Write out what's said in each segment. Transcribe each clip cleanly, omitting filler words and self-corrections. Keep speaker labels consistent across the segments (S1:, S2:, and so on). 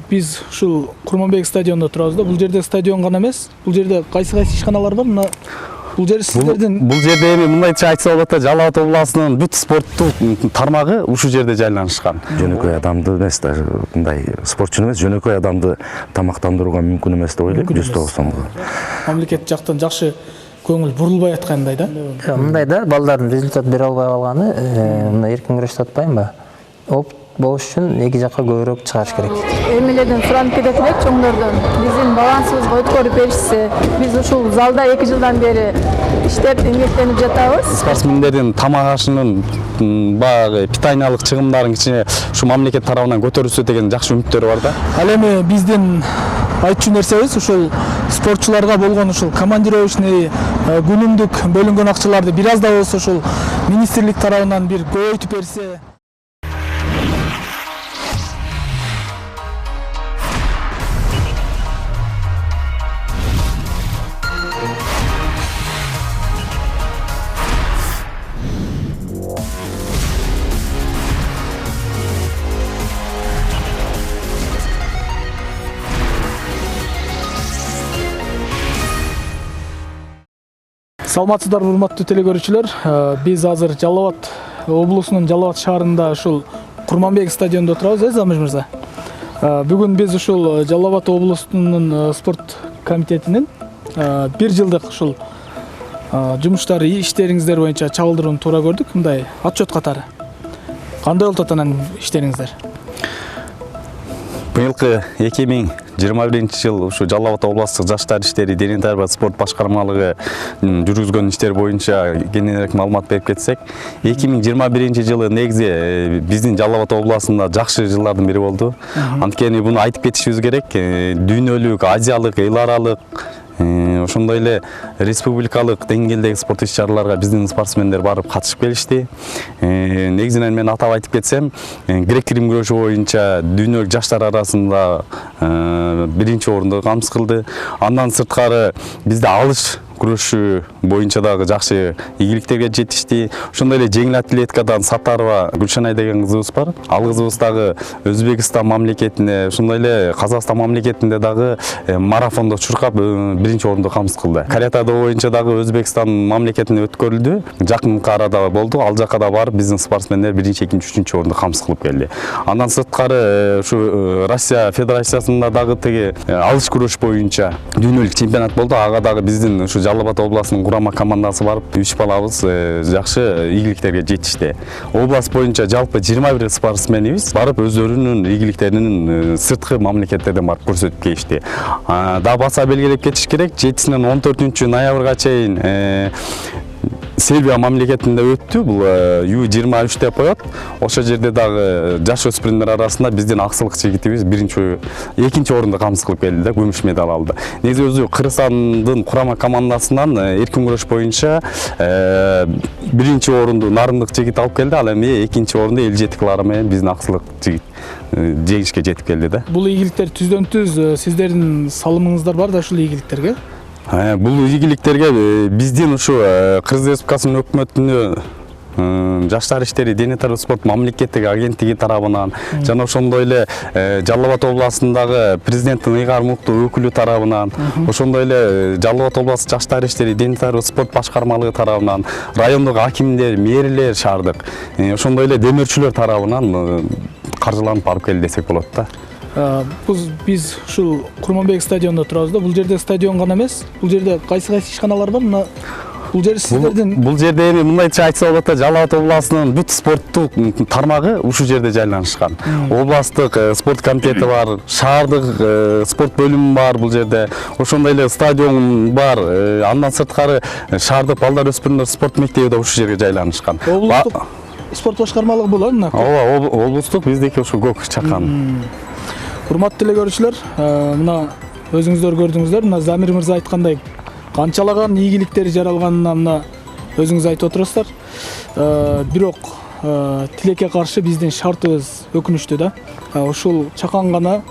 S1: Биз ушул Курманбек стадионунда турабыз да. Бул жерде стадион гана эмес. Бул жерде кайсы ишканалар бар? Мына бул жер сиздердин.
S2: Бул жерде эми мындайча айтса болот да, Жалал Абад областынын бүт спорттук тармагы ушул жерде жайланышкан.
S3: Жөнөкөй адамды эмес, даже мындай спортчуну эмес, жөнөкөй адамды тамактандырууга мүмкүн эмес деп ойлойм. 100 сомго.
S1: Мамлекет жактан жакшы көңүл бурулбай аткандай да.
S4: Мындай да, балдардын результат бере албай калганы, мына эркин күрөштү атпайм ба? Опыт болуш үчүн эки жакка көбүрөөк чыгарыш керек.
S5: Эмелерден суранып кетет элек чоңдордон. Биздин балансыбызга өткөрүп беришсе, биз ушул залда 2 жылдан бери иштеп, эмгектенип жатабыз.
S2: Спортсмендердин тамак ашынын баягы питаниялык чыгымдарын кичине ушу мамлекет тарабынан көтөрүлсө деген жакшы үмүттөр бар да.
S1: Ал эми биздин айтчу нерсебиз ушул спортчуларга болгон ушул командировочный күнүмдүк бөлүнгөн акчаларды бир аз да болсо ушул министрлик тарабынан бир көбөйтүп берсе. Саламатсыздарбы, урматтуу телекөрүүчүлөр. Биз азыр Жалал Абад облусунун Жалал Абад шаарында ушул Курманбек стадионунда турабыз, Замиш мырза. Бүгүн биз ушул Жалал Абад облусунун спорт комитетинин 1 жылдык ушул жумуштары, иштериңиздер боюнча чагылдырууну туура көрдүк. Мындай отчет катары. Кандай болуп атат иштериңиздер?
S2: Быйылкы 2021-жыл ушу Жалал Абад областык жаштар иштери дене тарбия спорт башкармалыгы жүргүзгөн иштер боюнча кененирээк маалымат берип кетсек, 2021-жылы негизи биздин Жалал Абад областында жакшы жылдардын бири болду. Анткени буну айтып кетишибиз керек. Дүйнөлүк, азиялык, эл аралык, ошондой эле республикалык деңгээлдеги спорт иш-чараларга биздин спортсмендер барып катышып келишти. Негизинен мен атап айтып кетсем, грек-рим күрөшү боюнча дүйнөлүк жаштар арасында 1-чи орунду камсыз кылды. Андан сырткары бизде алыш күрөшү боюнча дагы жакшы ийгиликтерге жетишти. Ошондой эле жеңил атлетикадан Саттарова Гүлшанай деген кызыбыз бар. Ал кызыбыз дагы Өзбекстан мамлекетине, ошондой эле Казакстан мамлекетинде дагы марафондо чуркап 1-чи орунду камсыз кылды. Каратэ боюнча дагы Өзбекстан мамлекетине өткөрүлдү. Жакынкы арада болду. Ал жакка да барып биздин спортсмендер 1-чи, 2-чи, 3-чү орунду камсыз кылып келди. Андан сырткары ушу Россия Федерациясында дагы теги алыш күрөш боюнча дүйнөлүк чемпионат болду. Ага дагы биздин ушу Жалал Абад областынын курама командасы барып 3 балабыз жакшы ийгиликтерге жетишти. Област боюнча жалпы 21 спортсменибиз барып өздөрүнүн ийгиликтерин сырткы мамлекеттерден барып көрсөтүп келишти. Да баса белгилеп кетиш керек, 7-синен 14 ноябрга чейин Сербия мамлекетинде өттү. Бул U23 деп коет. Ошол жерде дагы жаш өспүрүмдөр арасында биздин аксылык жигитибиз 2-чи орунду камсыз кылып келди да, күмүш медаль алды. Негизи өзү Кыргызстандын курама командасынан эркин күрөш боюнча 1-чи орунду нарындык жигит алып келди. Ал эми 2-чи орунду Элжетиклары менен биздин аксылык жигит жеңишке жетип келди да.
S1: Бул ийгиликтер түздөн-түз сиздердин салымыңыздар бар да ушул ийгиликтерге?
S2: Бул ийгиликтерге биздин ушу Кыргыз Республикасынын өкмөтүнүн жаштар иштери дене тарбия спорт мамлекеттик агенттиги тарабынан жана ошондой эле Жалал Абад областындагы президенттин ыйгарым уктуу өкүлү тарабынан, ошондой эле Жалал Абад областык жаштар иштери дене тарбия спорт башкармалыгы тарабынан, райондук акимдер, мэрлер шаардык, ошондой эле демөөрчүлөр тарабынан каржыланып барып келди десек болот да.
S1: Биз ушул Курманбек стадионунда турабыз да. Бул жерде стадион гана эмес. Бул жерде кайсы ишканалар бар? Мына бул жер сиздердин.
S2: Бул жерде эми мындайча айтса болот да, Жалал Абад областынын бүт спорттук тармагы ушул жерде жайланышкан. Областтык спорт комитети бар, шаардык спорт бөлүмү бар бул жерде. Ошондой эле стадион бар. Андан сырткары шаардык балдар өспүрүмдөр спорт мектеби да ушул жерге жайланышкан.
S1: Облустук спорт башкармалыгы болот мына.
S2: Ооба, облустук, биздики ушул көк чакан.
S1: Урматтуу телекөрүүчүлөр, мына өзүңүздөр көрдүңүздөр, мына Замир мырза айткандай канчалаган ийгиликтер жаралганына мына өзүңүз айтып отурасыздар. Бирок тилекке каршы биздин шартыбыз өкүнүчтүү да. Ушул чакан гана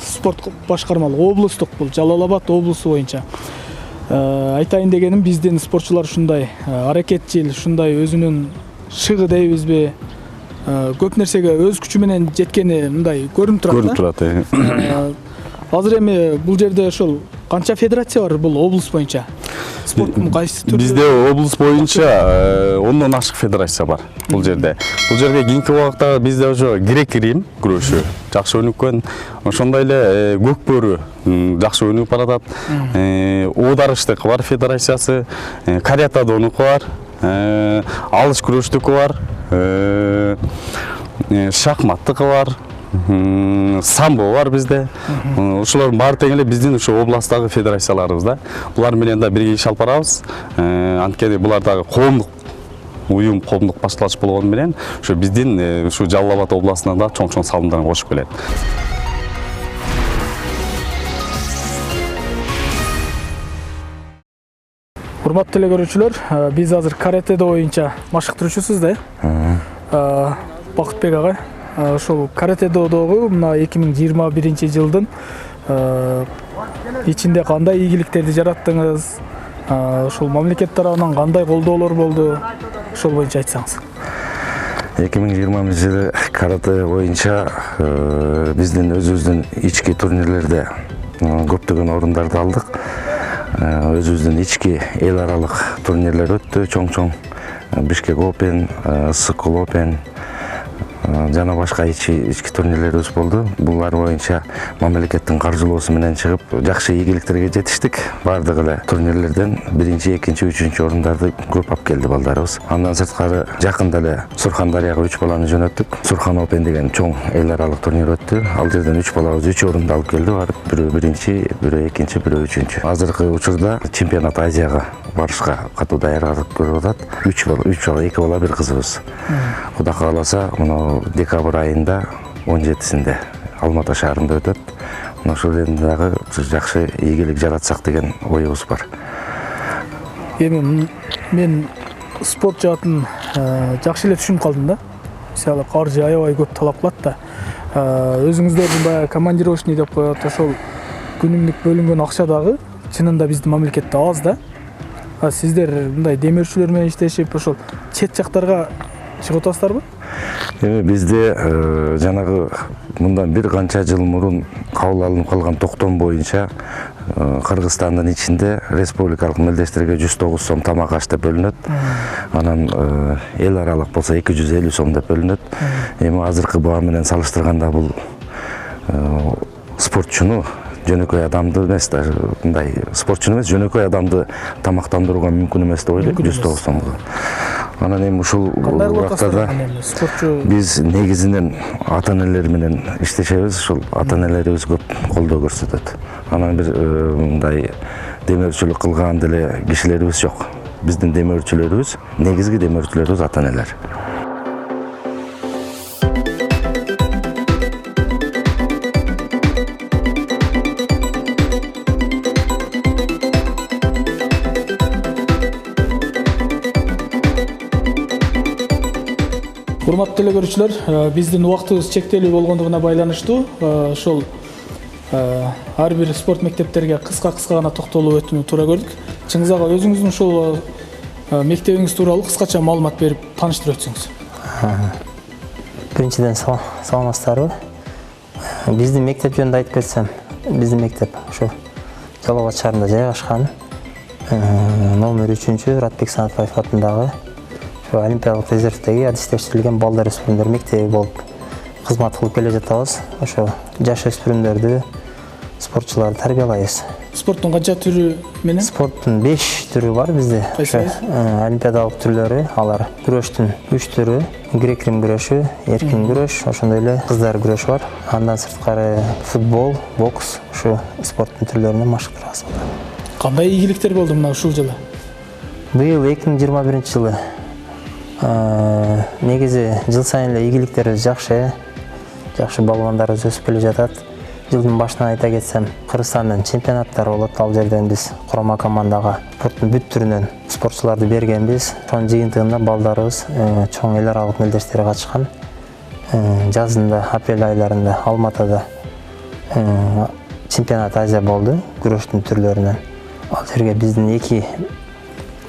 S1: спорт башкармалыгы облустук, бул Жалал Абад облусу боюнча. Айтайын дегеним, биздин спортчулар ушундай аракетчил, ушундай өзүнүн шыгы дейбизби, көп нерсеге өз күчү менен жеткени мындай көрүнүп турат.
S2: Көрүнүп турат.
S1: Азыр эми бул жерде ошол канча федерация бар бул облус боюнча? Спорттун кайсы түрү?
S2: Бизде облус боюнча 10дон ашык федерация бар бул жерде. Бул жерге кийинки убакта бизде ошо грек-рим күрөшү жакшы өнүккөн, ошондой эле көк бөрү жакшы өнүгүп баратат. Оодарыштык бар федерациясы, каратэ-донуку бар, алыш күрөштүкү бар, шахматтыкы бар, самбо бар бизде. Ушулардын баары тең эле биздин ушу областтагы федерацияларыбыз да. Булар менен да бирге иш алып барабыз. Анткени булар дагы коомдук уюм, коомдук башталыш болгону менен ушу биздин ушу Жалал Абад областына да чоң салымдарын кошуп келет.
S1: Урматтуу теле көрүүчүлөр, биз азыр каратэ-до боюнча машыктыруучусуз да. Бакытбек агай, ошол каратэ-додогу мына 2021 жылдын ичинде кандай ийгиликтерди жараттыңыз? Ошол мамлекет тарабынан кандай колдоолор болду? Ошол боюнча айтсаңыз.
S3: 2020 жылы каратэ боюнча биздин өзүбүздүн ички турнирлерде көптөгөн орундарды алдык. Өзүбүздүн ички эл аралык турнирлер өттү, чоң Бишкек Open, Скул Open жана башка ички турнирлерибиз болду. Булар боюнча мамлекеттин каржылоосу менен чыгып, жакшы ийгиликтерге жетиштик. Бардык эле турнирлерден 1-2, 3 орундарды көп алып келди балдарыбыз. Андан сырткары жакында эле Сурхандарыяга 3 баланы жөнөттүк. Сурхан Open деген чоң эл аралык турнир өттү. Ал жерден 3 балабыз 3 орунду алып келди. Бирөө 1-чи, бирөө 2-чи, бирөө 3-чү. Азыркы учурда чемпионат Азияга барышка катуу даярдык көрүп атат. 3 бала, 2 бала, 1 кызыбыз. Кудай кааласа, мына декабрь айында 17-синде Алматы шаарында өтөт. Ошол жерде дагы жакшы ийгилик жаратсак деген оюбуз бар.
S1: Эми мен спорт жаатын жакшы эле түшүнүп калдым да. Мисалы каржы аябай көп талап кылат да. Өзүңүздөрдүн баягы командировочный деп коет, ошол күнүмдүк бөлүнгөн акча дагы чынында биздин мамлекетте аз да. Сиздер мындай демөөрчүлөр менен иштешип, ошол чет жактарга чыгып атасыздарбы?
S3: Эми бизде жанагы мындан бир канча жыл мурун кабыл алынып калган токтом боюнча Кыргызстандын ичинде республикалык мелдештерге 109 сом тамак аш деп бөлүнөт. Анан эл аралык болсо 250 сом деп бөлүнөт. Эми азыркы баа менен салыштырганда бул спортчуну жөнөкөй адамды эмес, мындай спортчуну эмес, жөнөкөй адамды тамактандырууга мүмкүн эмес деп ойлойм, 109 сомго. Анан эми ушул убакта биз негизинен ата-энелер менен иштешебиз, ушул ата-энелерибиз көп колдоо көрсөтөт. Анан бир мындай демөөрчүлүк кылган деле кишилерибиз жок. Биздин демөөрчүлөрүбүз, негизги демөөрчүлөрүбүз ата-энелер.
S1: Урматтуу теле көрүүчүлөр, биздин убактыбыз чектелүү болгондугуна байланыштуу ошол ар бир спорт мектептерге кыска гана токтолуп өтүүнү туура көрдүк. Чыңгыз ага, өзүңүздүн ушул мектебиңиз тууралуу кыскача маалымат берип тааныштырып өтсөңүз.
S4: Биринчиден саламатсыздарбы? Биздин мектеп жөнүндө айтып кетсем, биздин мектеп ушу Жалал Абад шаарында жайгашкан. Номер 3-чү Ратбек Санатбаев атындагы Олимпиялык резервдеги адистештирилген балдар өспүрүмдөр мектеби болуп кызмат кылып келе жатабыз. Ошо жаш өспүрүмдөрдү, спортчуларды тарбиялайбыз.
S1: Спорттун канча түрү менен?
S4: Спорттун 5 түрү бар бизде. Олимпиадалык түрлөрү, алар күрөштүн 3 түрү, грек-рим күрөшү, эркин күрөш, ошондой эле кыздар күрөшү бар. Андан сырткары футбол, бокс, ушу спорттун түрлөрүнөн машыктырабыз.
S1: Кандай ийгиликтер болду мына ушул жылы?
S4: Быйыл 2021 жылы негизи жыл сайын эле ийгиликтерибиз жакшы балбандарыбыз өсүп келе жатат. Жылдын башынан айта кетсем, Кыргызстандын чемпионаттары болот. Ал жерден биз курама командага спорттун бүт түрүнөн спортчуларды бергенбиз. Ошонун жыйынтыгында балдарыбыз чоң эл аралык мелдештерге катышкан. Жазында, апрель айларында Алматыда чемпионат Азия болду күрөштүн түрлөрүнөн. Ал жерге биздин 2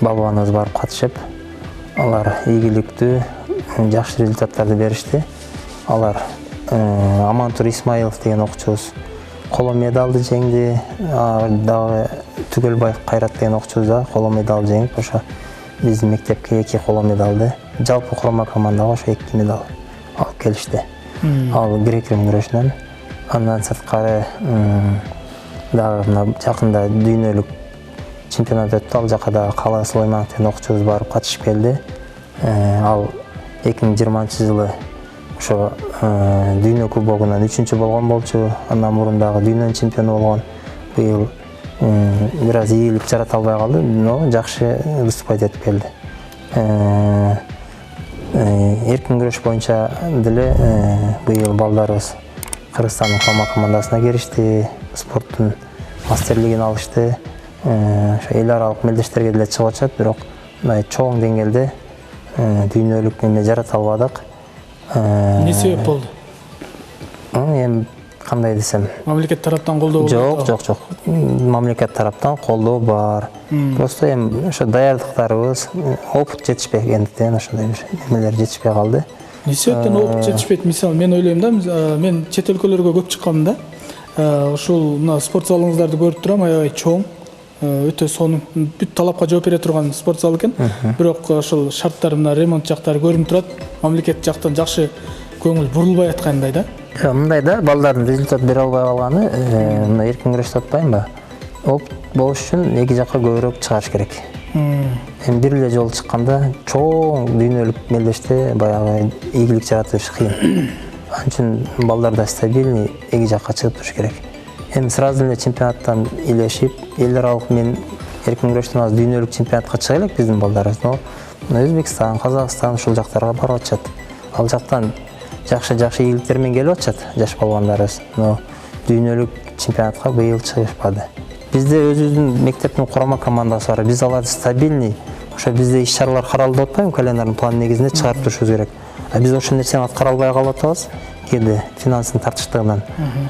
S4: балбаныбыз барып катышып, алар ийгиликтүү жакшы результаттарды беришти. Алар Амантур Исмаилов деген окуучубуз коло медалды жеңди. Дагы Түгөлбаев Кайрат деген окуучубуз да коло медал жеңип, ошо биздин мектепке 2 коло медалды, жалпы курама командага ошо 2 медал алып келишти. Ал грек-рим күрөшүнөн. Андан сырткары дагы мына жакында дүйнөлүк чемпионат өттү. Ал жака да Кала Сулайманов деген окуучубуз барып катышып келди. Ал 2020-жылы ошо дүйнө кубогунан 3-чү болгон болчу. Андан мурун дагы дүйнөнүн чемпиону болгон. Быйыл бир аз ийгилик жарата албай калды, но жакшы выступать этип келди. Эркин күрөш боюнча деле быйыл балдарыбыз Кыргызстандын курама командасына киришти. Спорттун мастерлигин алышты. Ошо эл аралык мелдештерге деле чыгып атышат, бирок мындай чоң деңгээлде дүйнөлүк эме жарата албадык.
S1: Не себеп болду?
S4: Эми кандай десем,
S1: Мамлекет тараптан колдоо
S4: жок. Мамлекет тараптан колдоо бар. Просто эми ошо даярдыктарыбыз опыт жетишпегендиктен ошондой бир эмелер жетишпей калды.
S1: Не себептен опыт жетишпейт? Мисалы, мен ойлойм да, мен чет өлкөлөргө көп чыккам да. Ушул мына спорт залыңыздарды көрүп турам, аябай чоң, өтө сонун, бүт талапка жооп бере турган спорт зал экен. Бирок ошол шарттар, мына ремонт жактары көрүнүп турат. Мамлекет жактан жакшы көңүл бурулбай аткандай да.
S4: Мындай да, балдардын результат бере албай калганы, мына эркин күрөштү атпаймбы? Опыт болуш үчүн эки жакка көбүрөөк чыгарыш керек. Эми бир эле жолу чыкканда чоң дүйнөлүк мелдеште баягы ийгилик жаратыш кыйын. Анын үчүн балдарда стабильный эки жакка чыгып туруш керек. Эми сразу эле чемпионаттан илешип, эл аралык мен эркин күрөштөн азыр дүйнөлүк чемпионатка чыга элек биздин балдарыбыз, но Өзбекстан, Казакстан ушул жактарга барып атышат. Ал жактан жакшы ийгиликтер менен келип атышат жаш балбандарыбыз, но дүйнөлүк чемпионатка быйыл чыгышпады. Бизде өзүбүздүн мектептин курама командасы бар. Биз аларды стабильный, ошо бизде иш-чаралар каралып атпайбы, календардын планы негизинде чыгарып турушубуз керек. Биз ошол нерсени аткара албай калып атабыз, кээде финанстын тартыштыгынан.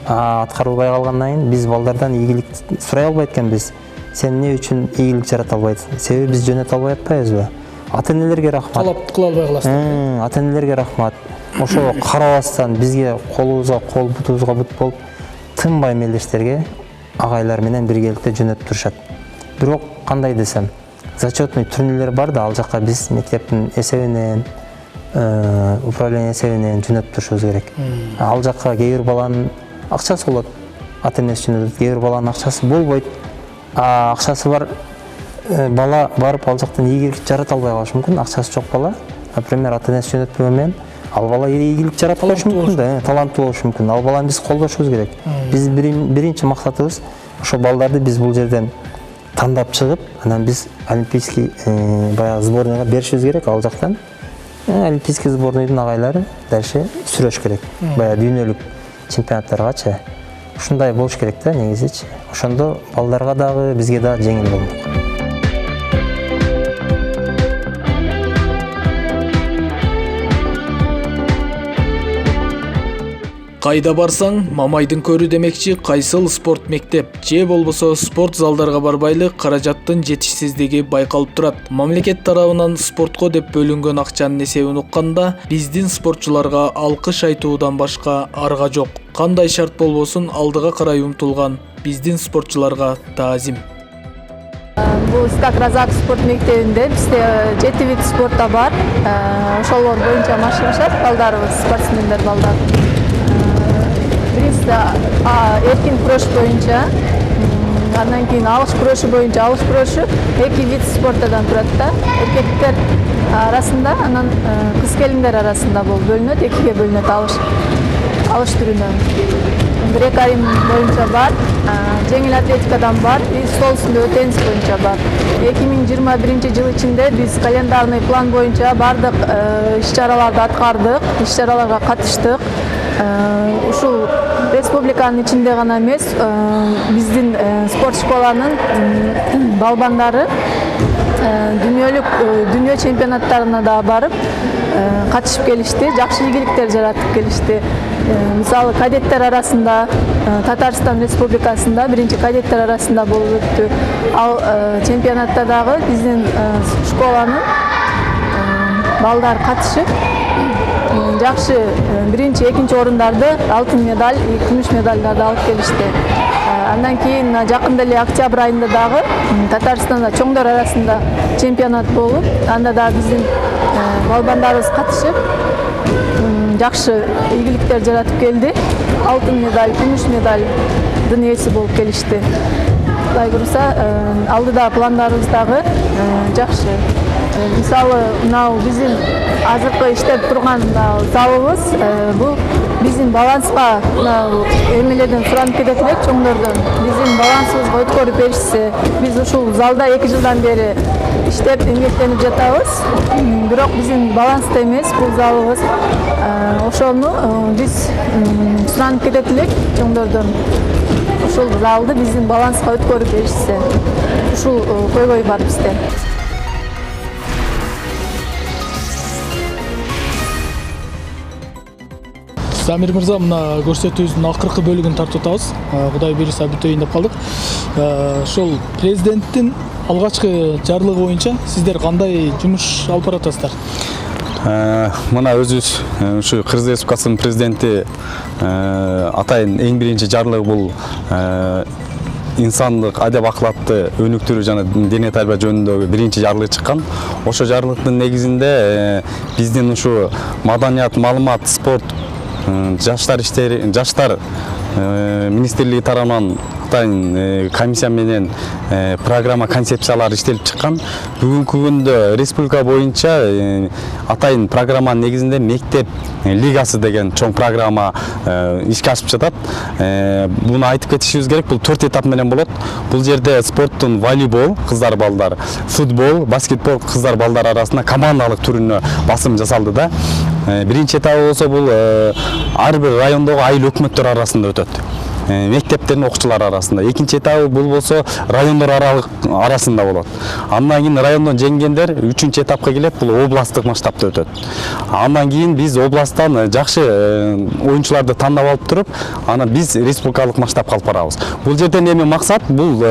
S4: Аткарылбай калгандан кийин биз балдардан ийгилик сурай албайт экенбиз. Сен эмне үчүн ийгилик жарата албайсың? Себеби биз жөнөтө албай атпайбызбы? Ата-энелерге рахмат.
S1: Талап кыла албай каласың.
S4: Ата-энелерге рахмат. Ошо карабастан бизге колубузга кол, бутубузга бут болуп, тынбай мелдештерге агайлар менен биргеликте жөнөтүп турушат. Бирок кандай десем, зачетный турнирлер бар да, ал жакка биз мектептин эсебинен, управление эсебинен жөнөтүп турушубуз керек. Ал жакка кээ бир баланын акчасы болот, ата-энеси жөнөтөт, кээ бир баланын акчасы болбойт. Акчасы бар бала барып ал жактан ийгилик жарата албай калышы мүмкүн, акчасы жок бала. Например, ата-энеси жөнөтпөгөн менен ал бала ийгилик жарата алышы мүмкүн да, таланттуу болушу мүмкүн. Ал баланы биз колдошубуз керек. Биз биринчи максатыбыз ошо балдарды биз бул жерден тандап чыгып, анан биз олимпийский баягы сборныйга беришибиз керек. Ал жактан олимпийский сборныйдын агайлары дальше сүрөш керек. Баягы дүйнөлүк чемпионаттаргачы. Ушундай болуш керек да негизичи. Ошондо балдарга дагы бизге дагы жеңил болмок.
S1: Кайда барсаң, мамайдын көрү демекчи, кайсыл спорт мектеп же болбосо спорт залдарга барбайлы каражаттын жетишсиздиги байкалып турат. Мамлекет тарабынан спортко деп бөлүнгөн акчанын эсебин укканда, биздин спортчуларга алкыш айтуудан башка арга жок. Кандай шарт болбосун алдыга карай умтулган биздин спортчуларга таазим.
S5: Бул Стак Разак спорт мектебинде бизде 7 вид спортта бар. Ошолор боюнча машыгышат балдарыбыз, спортсмендер балдар. Биринчиси эркин күрөш боюнча, андан кийин алыш күрөшү боюнча алыш күрөшү 2 вид спорттан турат да. Эркектер арасында, анан кыз келиндер арасында бул бөлүнөт, экиге бөлүнөт алыш түрүнөн. Грек-рим боюнча бар, жеңил атлетикадан бар, и стол үстүндөгү теннис боюнча бар. 2021 жыл ичинде биз календарный план боюнча бардык иш-чараларды аткардык, иш-чараларга катыштык. Ушул республиканын ичинде гана эмес, биздин спорт школанын балбандары дүйнө чемпионаттарына да барып катышып келишти, жакшы ийгиликтер жаратып келишти. Мисалы кадеттер арасында Татарстан Республикасында биринчи кадеттер арасында болуп өттү. Ал чемпионатта дагы биздин школанын балдар катышып жакшы биринчи, экинчи орундарды, алтын медаль, күмүш медалдарды алып келишти. Андан кийин жакында эле октябрь айында дагы Татарстанда чоңдор арасында чемпионат болуп, анда да биздин балбандарыбыз катышып, жакшы ийгиликтер жаратып келди. Алтын медаль, күмүш медалдын ээси болуп келишти. Кудай буюрса, алдыда пландарыбыз дагы жакшы. Мисалы, мынау биздин азыркы иштеп турган залыбыз, бул биздин баланска эмелерден суранып кетет элек, чоңдордон. Биздин балансыбызга өткөрүп беришсе, биз ушул залда 2 жылдан бери иштеп эмгектенип жатабыз. Бирок биздин баланста эмес бул залыбыз. Ошону биз суранып кетет элек чоңдордон. Ушул залды биздин баланска өткөрүп беришсе, ушул көйгөй бар бизде.
S1: Замир мырза, мына көрсөтүүбүздүн акыркы бөлүгүн тартып атабыз. Кудай буюрса бүтөйүн деп калдык. Ошол президенттин алгачкы жарлыгы боюнча сиздер кандай жумуш алып баратасыздар?
S2: Мына өзүбүз ушу Кыргыз Республикасынын президенти атайын эң биринчи жарлыгы бул инсандык адеп акылатты өнүктүрүү жана дене тарбия жөнүндөгү биринчи жарлык чыккан. Ошо жарлыктын негизинде биздин ушу маданият, маалымат, спорт, жаштар иштери, жаштар министрлиги тарабынан атайын комиссия менен программа, концепциялар иштелип чыккан. Бүгүнкү күндө республика боюнча атайын программанын негизинде мектеп лигасы деген чоң программа ишке ашып жатат. Буну айтып кетишибиз керек. Бул 4 этап менен болот. Бул жерде спорттун волейбол, кыздар балдар, футбол, баскетбол кыздар балдар арасында командалык түрүнө басым жасалды да. Биринчи этабы болсо бул ар бир райондогу айыл өкмөттөр арасында өтөт. Мектептердин окуучулары арасында. Экинчи этабы бул болсо райондор арасында болот. Андан кийин райондон жеңгендер 3-чү этапка келет, бул областтык масштабта өтөт. Андан кийин биз областтан жакшы оюнчуларды тандап алып туруп, анан биз республикалык масштабка алып барабыз. Бул жерден эми максат бул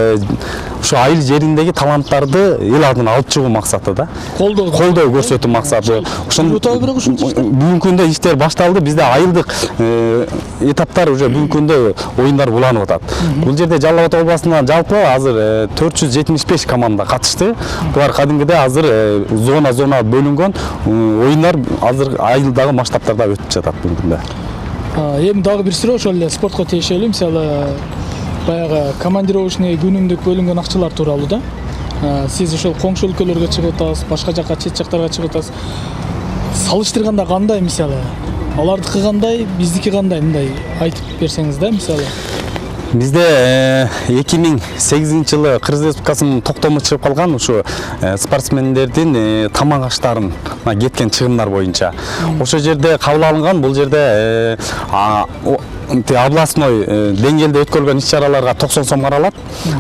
S2: ушу айыл жериндеги таланттарды эл алдына алып чыгуу максаты да. Колдоо көрсөтүү максаты. Бүгүнкү күндө иштер башталды. Бизде айылдык этаптар уже бүгүнкү күндө оюндар буланып атат. Бул жерде Жалал Абад областынан жалпы азыр 475 команда катышты. Булар кадимгиде азыр зона бөлүнгөн оюндар азыр айылдагы масштабтарда өтүп жатат бүгүндө.
S1: Эми дагы бир суроо ошол эле спортко тиешелүү. Мисалы, баягы командировочный күнүмдүк бөлүнгөн акчалар тууралуу да. Сиз ошол коңшу өлкөлөргө чыгып атасыз, башка жакка, чет жактарга чыгып атасыз. Салыштырганда кандай, мисалы? Алардыкы кандай, биздики кандай, мындай айтып берсеңиз да, мисалы.
S2: Бизде 2008 жылы Кыргыз Республикасынын токтому чыгып калган ушу спортсмендердин тамак аштарына кеткен чыгымдар боюнча. Ошол жерде кабыл алынган, бул жерде областной деңгээлде өткөрүлгөн иш-чараларга 90 сом каралат.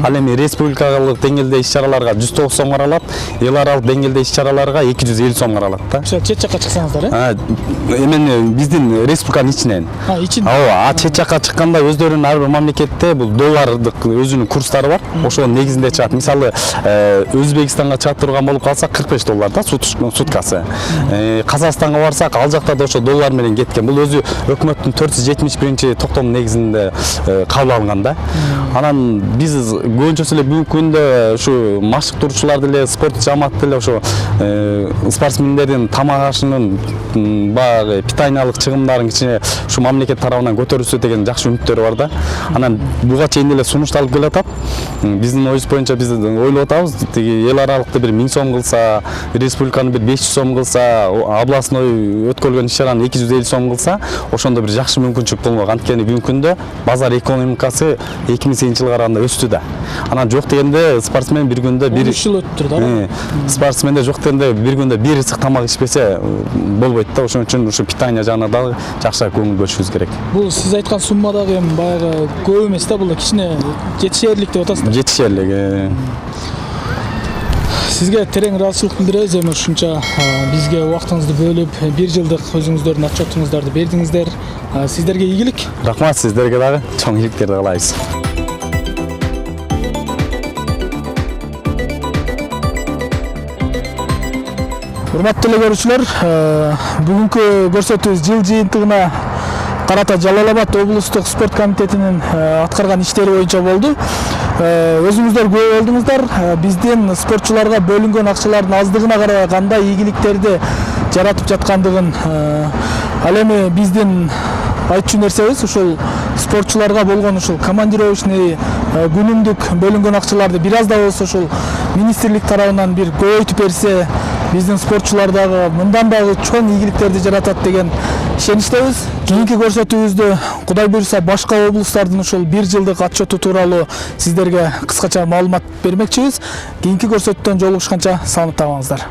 S2: Ал эми республикалык деңгээлде иш-чараларга 109 сом каралат, эл аралык деңгээлде иш-чараларга 250 сом каралат да.
S1: Чет жакка чыксаңыздар,
S2: Эми биздин республиканын ичинен. Чет жакка чыкканда өздөрүнүн ар бир мамлекетте бул доллардык өзүнүн курстары бар. Ошонун негизинде чыгат. Мисалы, Өзбекстанга чыгып турган болуп калса 45 доллар да суткасы. Казакстанга барсак, ал жакта да ошо доллар менен кеткен. Бул өзү өкмөттүн 471 токтом негизинде кабыл алынган да. Анан биз көбүнчөсү эле бүгүнкү күндө ушу машыктыруучулар деле, спорт жамаат деле ошо спортсмендердин тамак ашынын баягы питаниялык чыгымдарын кичине ушу мамлекет тарабынан көтөрүлсө деген жакшы үмүттөр бар да. Анан буга чейин эле сунушталып келатат. Биздин оюбуз боюнча биз ойлоп атабыз, тиги эл аралыкты бир 1000 сом кылса, республиканы бир 500 сом кылса, областной өткөрүлгөн иш-чараны 250 сом кылса, ошондо бир жакшы мүмкүнчүлүк болмок. Анткени бүгүнкү күндө базар экономикасы 2008 жылга караганда өстү да. Анан жок дегенде спортсмен бир күндө
S1: 3 жыл өттүр да.
S2: Спортсменде жок дегенде бир күндө 1 ысык тамак ичпесе болбойт да. Ошон үчүн ушу питание жагына дагы жакшы көңүл бөлүшүбүз керек.
S1: Бул сиз айткан сумма дагы эми баягы көп эмес да, бул кичине жетишерлик деп атасыздар.
S2: Жетишерлик.
S1: Сизге терең ыраазычылык билдиребиз. Эми ушунча бизге убактыңызды бөлүп, 1 жылдык өзүңүздөрдүн отчетуңуздарды бердиңиздер. Сиздерге ийгилик.
S2: Рахмат, сиздерге дагы чоң ийгиликтерди каалайбыз.
S1: Урматтуу эле көрүүчүлөр, бүгүнкү көрсөтүүбүз жыл жыйынтыгына карата Жалал Абад облустук спорт комитетинин аткарган иштери боюнча болду. Өзүңүздөр күбө болдуңуздар, биздин спортчуларга бөлүнгөн акчалардын аздыгына карабай кандай ийгиликтерди жаратып жаткандыгын, ал эми биздин айтчу нерсебиз ушул спортчуларга болгон ушул командировочный күнүмдүк бөлүнгөн акчаларды бир аз да болсо ушул министрлик тарабынан бир көбөйтүп берсе, биздин спортчулар дагы мындан дагы чоң ийгиликтерди жаратат деген ишеничтебиз. Кийинки көрсөтүүбүздө Кудай буйруса башка облустардын ушул бир жылдык отчету тууралуу сиздерге кыскача маалымат бермекчибиз. Кийинки көрсөтүүдөн жолугушканча саламатта калыңыздар.